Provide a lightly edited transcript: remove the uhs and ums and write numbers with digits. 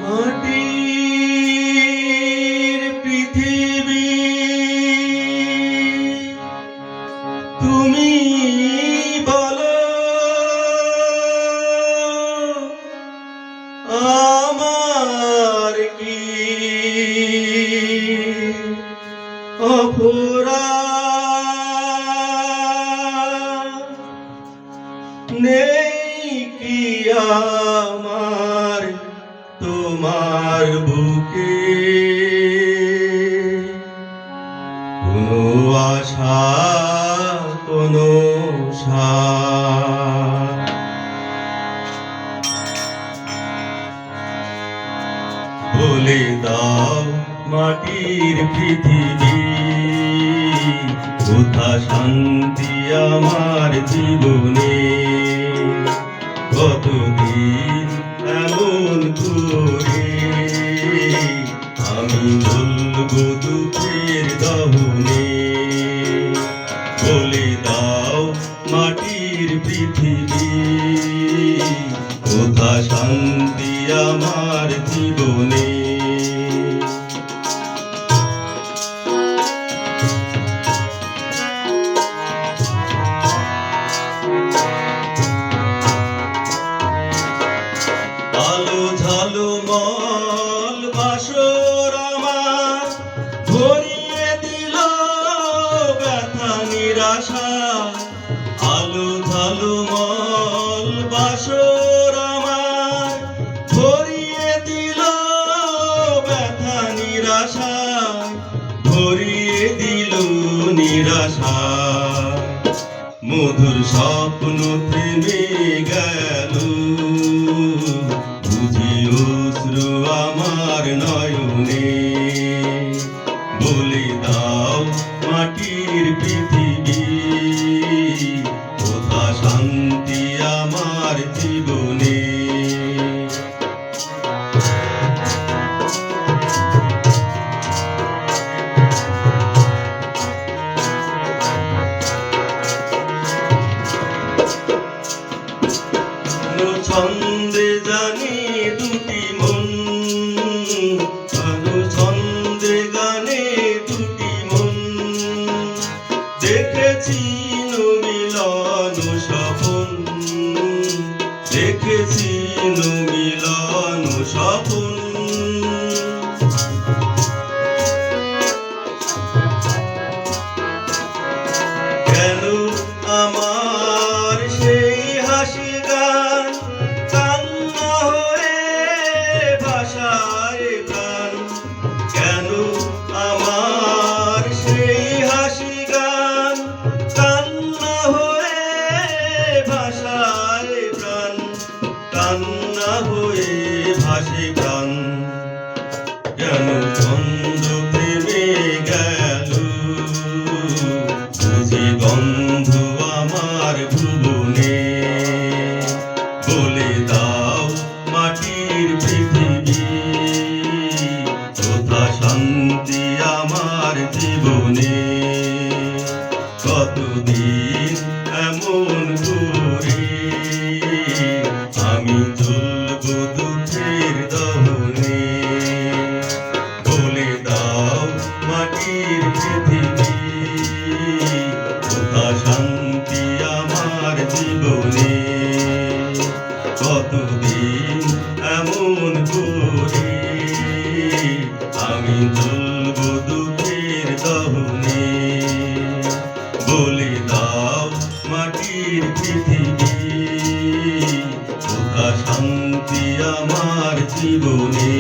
মাটির পৃথিবী তুমি বলো আমার কি অপরাধ নেই কি আমার তোমার বুকে কোনো আশা কোনো সার বলে দাও মাটির পৃথিবী কোথা শান্তি আমার জীবনে কতদিন এমন করে আমি বলবো দুঃখের দহনে বলে দাও মাটির পৃথিবী কোথা শান্তি আমার জীবনে আলো ঝলমল বাসর আমার ভরিয়ে দিল ব্যথা নিরাশা আলো ঝলমল বাসর আমার ভরিয়ে দিল ব্যথা নিরাশা ভরিয়ে দিল নিরাশা মধুর স্বপ্ন থেমে গেল অশ্রু আমার নয়নে বলে দাও মাটির পৃথিবী কোথা শান্তি আমার জীবনে ছন্দে জানি দুটি মন ছন্দে গানে দুটি মন দেখেছি মিলন স্বপন দেখেছি মিলন স্বপন কেন আমার সেই হাসি গান কান্না হয়ে ভাষায় প্রাণ কেন আমার সেই হাসি গান কান্না হয়ে ভাষায় প্রাণ কান্না হয়ে ভাসে প্রাণ কেন ছন্দ প্রেমে গেল বুঝি বন্ধু আমার ভুবনে বলে দাও মাটির পৃথিবী কোথা শান্তি আমার জীবনে কতদিন এমন করে আমি তুলব দুঃখের দহনে বলে দাও মাটির পৃথিবী কোথা শান্তি আমার জীবনে কতদিন এমন করে আমি তুলব দুঃখের দহনে বলে দাও মাটির পৃথিবী কোথা শান্তি আমার জীবনে।